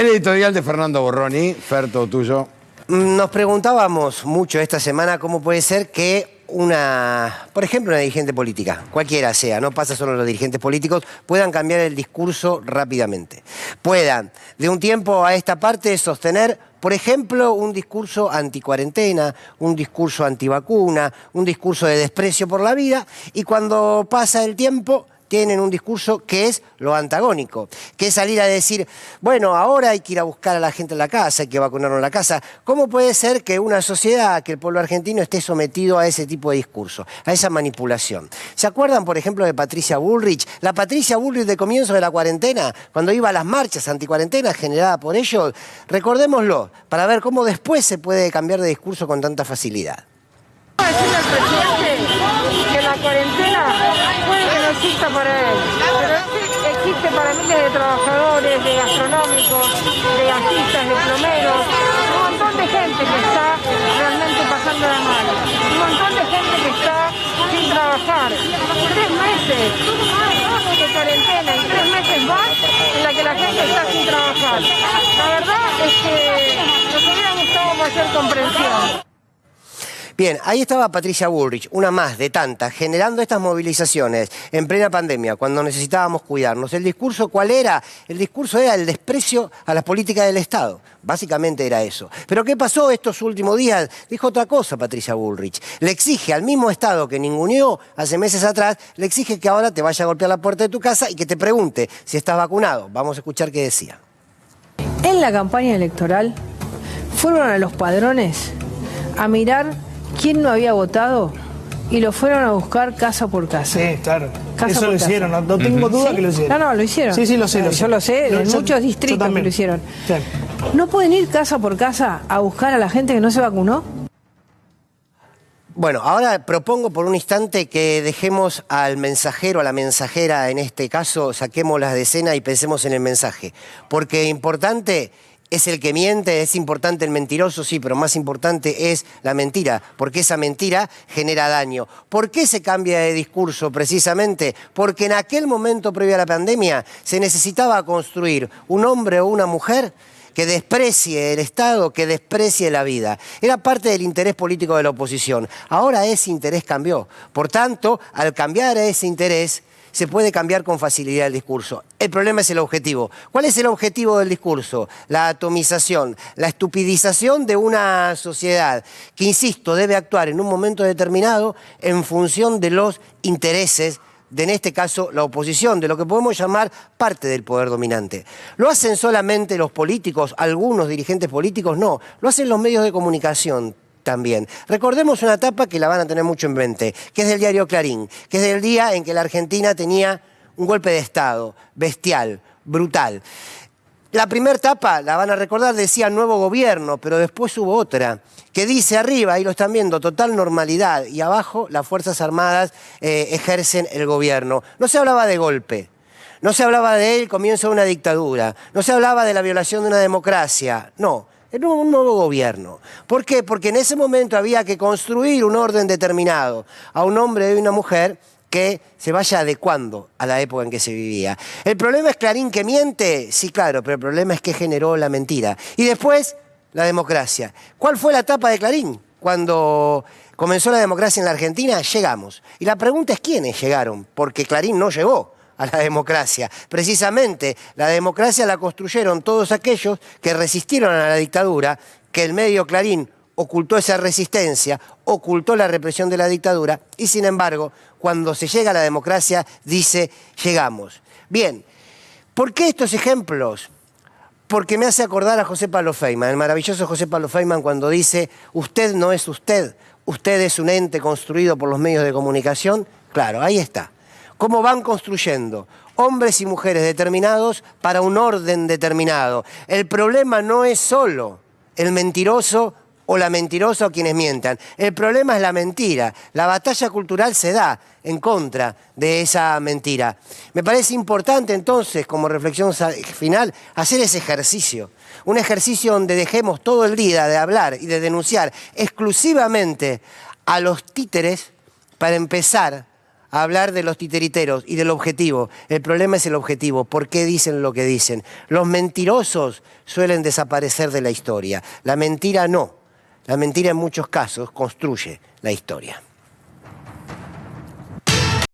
El editorial de Fernando Borroni, Fer, todo tuyo. Nos preguntábamos mucho esta semana cómo puede ser que por ejemplo, una dirigente política, cualquiera sea, no pasa solo en los dirigentes políticos, puedan cambiar el discurso rápidamente. Puedan, de un tiempo a esta parte, sostener, por ejemplo, un discurso anticuarentena, un discurso antivacuna, un discurso de desprecio por la vida, y cuando pasa el tiempo tienen un discurso que es lo antagónico, que es salir a decir, bueno, ahora hay que ir a buscar a la gente en la casa, hay que vacunarnos en la casa. ¿Cómo puede ser que una sociedad, que el pueblo argentino esté sometido a ese tipo de discurso, a esa manipulación? ¿Se acuerdan, por ejemplo, de Patricia Bullrich? La Patricia Bullrich de comienzo de la cuarentena, cuando iba a las marchas anticuarentena generadas por ellos, recordémoslo, para ver cómo después se puede cambiar de discurso con tanta facilidad. Decirle al presidente que la cuarentena puede que no exista para él, pero existe para miles de trabajadores, de gastronómicos, de gasistas, de plomeros, un montón de gente que está realmente pasándola mal, un montón de gente que está sin trabajar. 3 meses de cuarentena y 3 meses más en la que la gente está sin trabajar. La verdad es que nos hubiera gustado mayor comprensión. Bien, ahí estaba Patricia Bullrich, una más de tantas, generando estas movilizaciones en plena pandemia, cuando necesitábamos cuidarnos. ¿El discurso cuál era? El discurso era el desprecio a las políticas del Estado. Básicamente era eso. ¿Pero qué pasó estos últimos días? Dijo otra cosa Patricia Bullrich. Le exige al mismo Estado que ninguneó hace meses atrás, le exige que ahora te vaya a golpear la puerta de tu casa y que te pregunte si estás vacunado. Vamos a escuchar qué decía. En la campaña electoral fueron a los padrones a mirar quién no había votado y lo fueron a buscar casa por casa. Sí, claro. Casa eso lo hicieron, no tengo duda ¿Sí? que lo hicieron. No, lo hicieron. Sí, lo sé. Yo lo sé, en muchos distritos que lo hicieron. Sí. ¿No pueden ir casa por casa a buscar a la gente que no se vacunó? Bueno, ahora propongo por un instante que dejemos al mensajero, a la mensajera, en este caso, saquemos las de escena y pensemos en el mensaje. Porque importante es el que miente, es importante el mentiroso, sí, pero más importante es la mentira, porque esa mentira genera daño. ¿Por qué se cambia de discurso precisamente? Porque en aquel momento previo a la pandemia se necesitaba construir un hombre o una mujer que desprecie el Estado, que desprecie la vida. Era parte del interés político de la oposición. Ahora ese interés cambió. Por tanto, al cambiar ese interés, se puede cambiar con facilidad el discurso. El problema es el objetivo. ¿Cuál es el objetivo del discurso? La atomización, la estupidización de una sociedad que, insisto, debe actuar en un momento determinado en función de los intereses de, en este caso, la oposición, de lo que podemos llamar parte del poder dominante. ¿Lo hacen solamente los políticos, algunos dirigentes políticos? No, lo hacen los medios de comunicación también. Recordemos una etapa que la van a tener mucho en mente, que es del diario Clarín, que es del día en que la Argentina tenía un golpe de Estado, bestial, brutal. La primera etapa, la van a recordar, decía nuevo gobierno, pero después hubo otra, que dice arriba, ahí lo están viendo, total normalidad, y abajo las Fuerzas Armadas ejercen el gobierno. No se hablaba de golpe, no se hablaba del comienzo de una dictadura, no se hablaba de la violación de una democracia, no. Era un nuevo gobierno. ¿Por qué? Porque en ese momento había que construir un orden determinado a un hombre y una mujer que se vaya adecuando a la época en que se vivía. ¿El problema es Clarín que miente? Sí, claro, pero el problema es que generó la mentira. Y después, la democracia. ¿Cuál fue la etapa de Clarín? Cuando comenzó la democracia en la Argentina, llegamos. Y la pregunta es quiénes llegaron, porque Clarín no llegó a la democracia. Precisamente la democracia la construyeron todos aquellos que resistieron a la dictadura, que el medio Clarín ocultó esa resistencia, ocultó la represión de la dictadura y sin embargo, cuando se llega a la democracia, dice, llegamos. Bien, ¿por qué estos ejemplos? Porque me hace acordar a José Pablo Feynman, el maravilloso José Pablo Feynman cuando dice, usted no es usted, usted es un ente construido por los medios de comunicación. Claro, ahí está. ¿Cómo van construyendo hombres y mujeres determinados para un orden determinado? El problema no es solo el mentiroso o la mentirosa o quienes mientan. El problema es la mentira. La batalla cultural se da en contra de esa mentira. Me parece importante entonces, como reflexión final, hacer ese ejercicio. Un ejercicio donde dejemos todo el día de hablar y de denunciar exclusivamente a los títeres para empezar a hablar de los titiriteros y del objetivo. El problema es el objetivo. ¿Por qué dicen lo que dicen? Los mentirosos suelen desaparecer de la historia. La mentira no. La mentira en muchos casos construye la historia.